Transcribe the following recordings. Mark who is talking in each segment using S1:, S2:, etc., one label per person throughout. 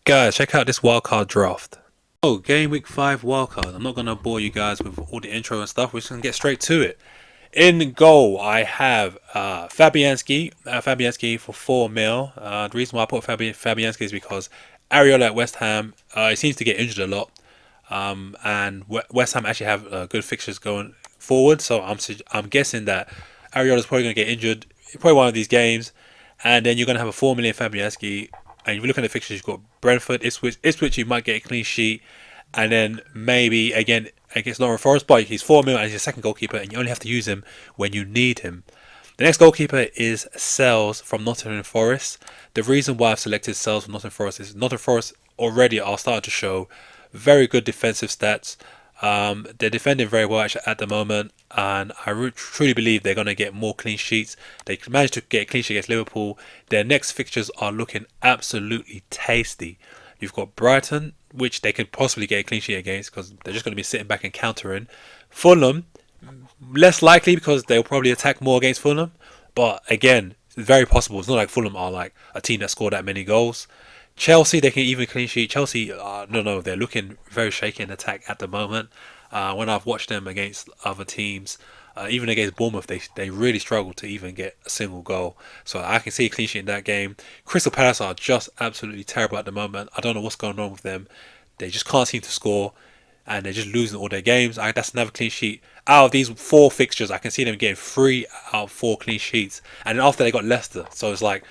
S1: Guys, check out this wildcard draft. Oh, game week 5 wildcard. I'm not going to bore you guys with all the intro and stuff. We're just going to get straight to it. In goal, I have Fabianski for 4 mil. The reason why I put Fabianski is because Areola at West Ham, he seems to get injured a lot. And West Ham actually have good fixtures going forward. So I'm guessing that Areola's probably going to get injured. Probably one of these games. And then you're going to have a 4 million Fabianski. And if you look at the fixtures, you've got Brentford, Ipswich, you might get a clean sheet. And then maybe again against Nottingham Forest, but he's 4 mil and he's your second goalkeeper, and you only have to use him when you need him. The next goalkeeper is Sells from Nottingham Forest. The reason why I've selected Sells from Nottingham Forest is Nottingham Forest already are starting to show very good defensive stats. They're defending very well actually at the moment, and I truly believe they're going to get more clean sheets. They managed to get a clean sheet against Liverpool. Their next fixtures are looking absolutely tasty. You've got Brighton, which they could possibly get a clean sheet against because they're just going to be sitting back and countering. Fulham, less likely because they'll probably attack more against Fulham. But again, it's very possible. It's not like Fulham are like a team that scored that many goals. Chelsea, they can even clean sheet. Chelsea, no, they're looking very shaky in attack at the moment. When I've watched them against other teams, even against Bournemouth, they really struggle to even get a single goal. So I can see a clean sheet in that game. Crystal Palace are just absolutely terrible at the moment. I don't know what's going on with them. They just can't seem to score, and they're just losing all their games. That's another clean sheet. Out of these 4 fixtures, I can see them getting 3 out of 4 clean sheets. And then after they got Leicester, so it's like,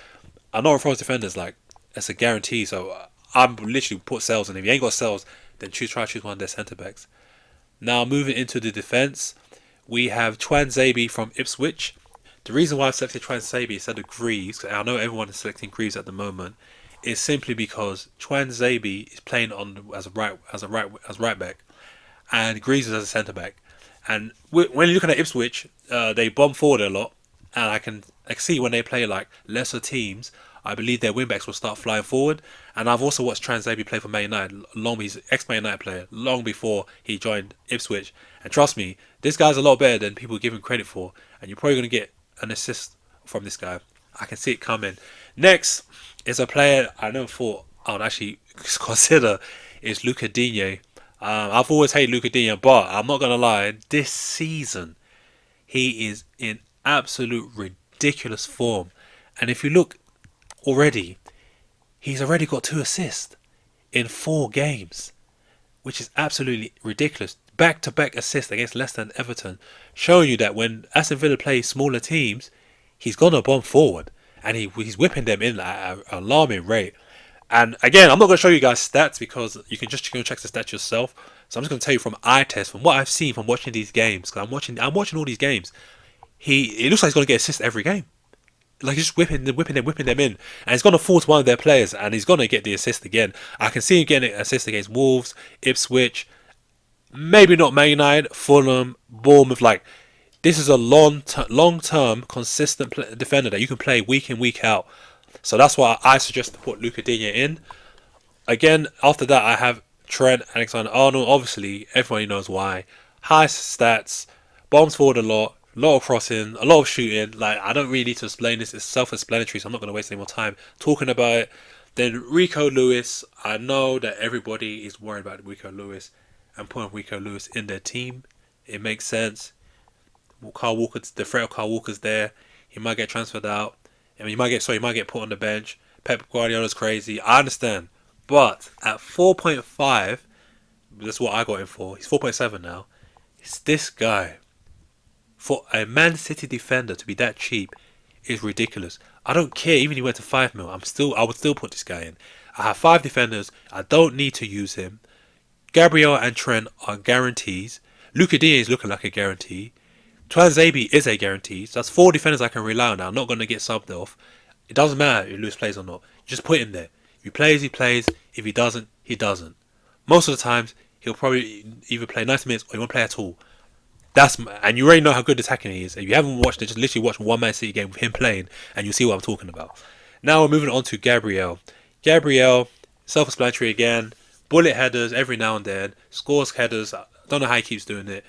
S1: I know Forest defenders, like, it's a guarantee. So I'm literally put Sells, and if you ain't got Sells, then try to choose one of their centre backs. Now moving into the defence, we have Twanzebe from Ipswich. The reason why I've selected Twanzebe instead of Greaves, I know everyone is selecting Greaves at the moment, is simply because Twanzebe is playing on as right back, and Greaves is as a centre back. And when you're looking at Ipswich, they bomb forward a lot, and I can see when they play like lesser teams, I believe their wingbacks will start flying forward. And I've also watched Twanzebe play for Man United, he's ex-Man United player, long before he joined Ipswich. And trust me, this guy's a lot better than people give him credit for. And you're probably going to get an assist from this guy. I can see it coming. Next is a player I never thought I would actually consider is Luca Digne. I've always hated Luca Digne, but I'm not going to lie, this season he is in absolute ridiculous form. And if you look already, he's already got 2 assists in 4 games, which is absolutely ridiculous. Back-to-back assists against Leicester and Everton, showing you that when Aston Villa plays smaller teams, he's gonna bomb forward, and he's whipping them in at an alarming rate. And again, I'm not gonna show you guys stats because you can just go check the stats yourself. So I'm just gonna tell you from eye test, from what I've seen from watching these games. Because I'm watching all these games. It looks like he's gonna get assists every game. Like he's just whipping them in, and he's gonna fall to one of their players, and he's gonna get the assist again. I can see him getting an assist against Wolves, Ipswich, maybe not Man United, Fulham, Bournemouth. Like this is a long-term, consistent defender that you can play week in, week out. So that's why I suggest to put Luca Digne in. Again, after that, I have Trent Alexander-Arnold. Obviously, everybody knows why. High stats, bombs forward a lot of crossing, a lot of shooting. Like I don't really need to explain this; it's self-explanatory. So I'm not going to waste any more time talking about it. Then Rico Lewis. I know that everybody is worried about Rico Lewis and putting Rico Lewis in their team. It makes sense. Carl Walker, the threat of Carl Walker's there. He might get transferred out. I mean, he might get put on the bench. Pep Guardiola's crazy. I understand, but at 4.5, that's what I got him for. He's 4.7 now. It's this guy. For a Man City defender to be that cheap is ridiculous. I don't care even if he went to 5 mil. I would still put this guy in. I have 5 defenders. I don't need to use him. Gabriel and Trent are guarantees. Luca Digne is looking like a guarantee. Twanzebe is a guarantee. So that's 4 defenders I can rely on now. I'm not going to get subbed off. It doesn't matter if Lewis plays or not. You just put him there. If he plays, he plays. If he doesn't, he doesn't. Most of the times, he'll probably either play 90 minutes or he won't play at all. And you already know how good attacking he is. If you haven't watched it, just literally watch one Man City game with him playing, and you'll see what I'm talking about. Now we're moving on to Gabriel. Gabriel, self-explanatory again. Bullet headers every now and then. Scores headers. I don't know how he keeps doing it.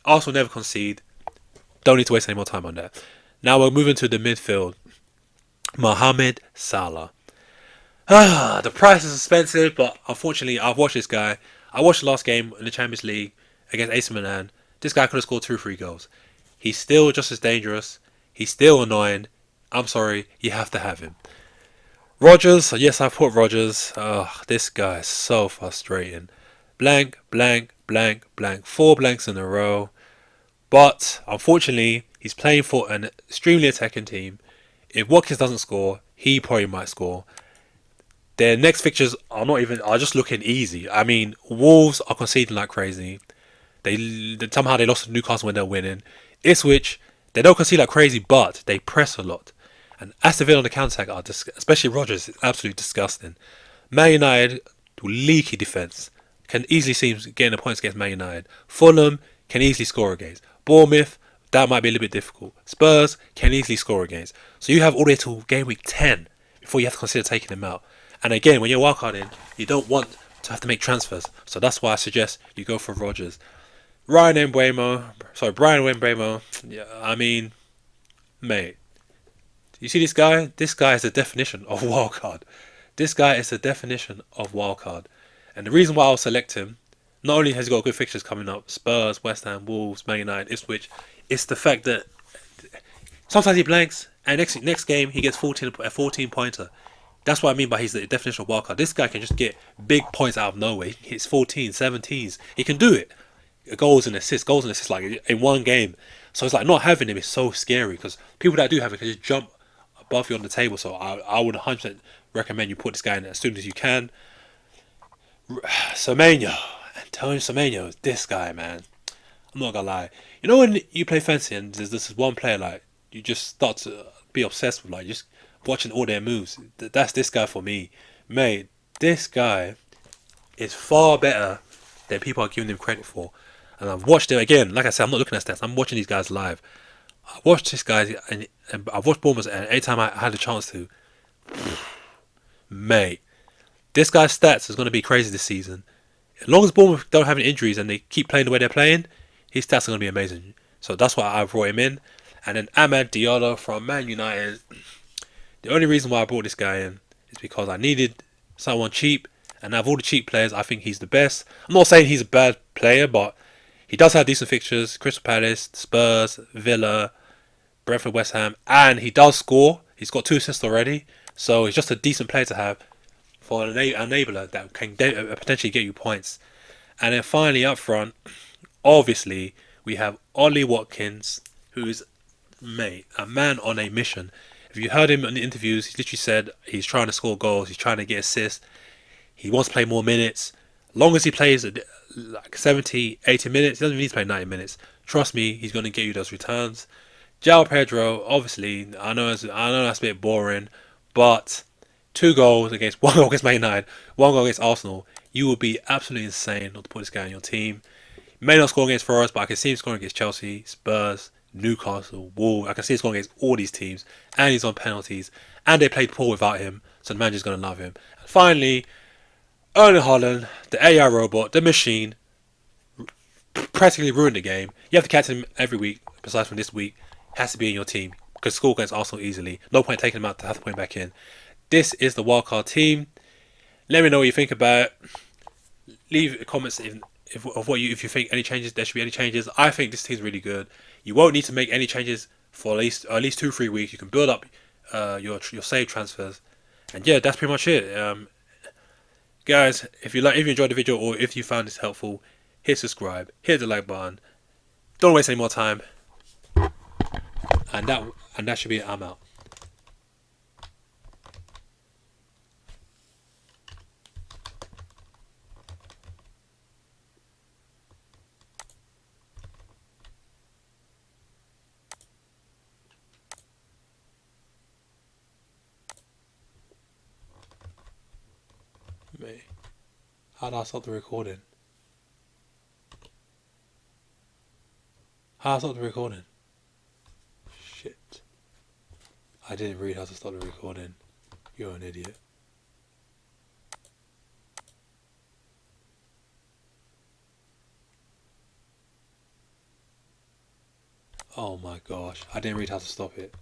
S1: Arsenal never concede. Don't need to waste any more time on that. Now we're moving to the midfield. Mohamed Salah. The price is expensive, but unfortunately, I've watched this guy. I watched the last game in the Champions League against AC Milan. This guy could have scored 2 or 3 goals. He's still just as dangerous. He's still annoying. I'm sorry, you have to have him. Rogers, yes, I put Rogers. This guy is so frustrating. Blank, blank, blank, blank. 4 blanks in a row. But unfortunately, he's playing for an extremely attacking team. If Watkins doesn't score, he probably might score. Their next fixtures are just looking easy. I mean, Wolves are conceding like crazy. Somehow they lost to Newcastle when they're winning. Ipswich, they don't concede like crazy, but they press a lot. And Aston Villa on the counter attack especially Rodgers, is absolutely disgusting. Man United, leaky defence, can easily seem getting the points against Man United. Fulham can easily score against. Bournemouth, that might be a little bit difficult. Spurs can easily score against. So you have all the way till game week 10 before you have to consider taking them out. And again, when you're wildcarding, you don't want to have to make transfers. So that's why I suggest you go for Rodgers. Brian Wembremo. Yeah, I mean, mate, you see this guy? This guy is the definition of wildcard. This guy is the definition of wildcard. And the reason why I'll select him, not only has he got good fixtures coming up, Spurs, West Ham, Wolves, Man United, Ipswich, it's the fact that sometimes he blanks, and next game he gets a 14 pointer. That's what I mean by he's the definition of wildcard. This guy can just get big points out of nowhere. He hits 14s, 17s. He can do it. Goals and assists like in one game. So it's like not having him is so scary because people that do have him can just jump above you on the table. So I would 100% recommend you put this guy in as soon as you can. Antonio Semenyo, this guy, man. I'm not gonna lie. You know when you play fancy and there's this one player like you just start to be obsessed with, like just watching all their moves. That's this guy for me, mate. This guy is far better than people are giving him credit for. And I've watched him again. Like I said, I'm not looking at stats. I'm watching these guys live. I watched this guy and I've watched Bournemouth, and anytime I had a chance to, mate, this guy's stats is going to be crazy this season. As long as Bournemouth don't have any injuries and they keep playing the way they're playing, his stats are going to be amazing. So that's why I brought him in. And then Amad Diallo from Man United. The only reason why I brought this guy in is because I needed someone cheap. And out of all the cheap players, I think he's the best. I'm not saying he's a bad player, but he does have decent fixtures. Crystal Palace, Spurs, Villa, Brentford, West Ham. And he does score. He's got 2 assists already. So he's just a decent player to have for an enabler that can potentially get you points. And then finally up front, obviously, we have Ollie Watkins, who's, mate, a man on a mission. If you heard him in the interviews, he literally said he's trying to score goals, he's trying to get assists, he wants to play more minutes. As long as he plays like 70, 80 minutes, he doesn't need to play 90 minutes. Trust me, he's going to get you those returns. João Pedro, obviously, I know that's a bit boring, but 2 goals against 1 goal against Man United, 1 goal against Arsenal, you would be absolutely insane not to put this guy in your team. He may not score against Forest, but I can see him scoring against Chelsea, Spurs, Newcastle, Wolves. I can see him scoring against all these teams, and he's on penalties, and they played poor without him, so the manager's going to love him. And finally, Erling Haaland, the AI robot, the machine, practically ruined the game. You have to captain him every week, besides from this week. Has to be in your team because score against Arsenal easily. No point taking him out to have to put him back in. This is the wildcard team. Let me know what you think about it. Leave comments if you think any changes, there should be any changes. I think this team's really good. You won't need to make any changes for at least 2-3 weeks. You can build up your save transfers, and yeah, that's pretty much it. Guys, if you enjoyed the video or if you found this helpful, hit subscribe, hit the like button. Don't waste any more time. And that should be it. I'm out. Mate, how do I stop the recording? How do I stop the recording? Shit. I didn't read how to stop the recording. You're an idiot. Oh my gosh, I didn't read how to stop it.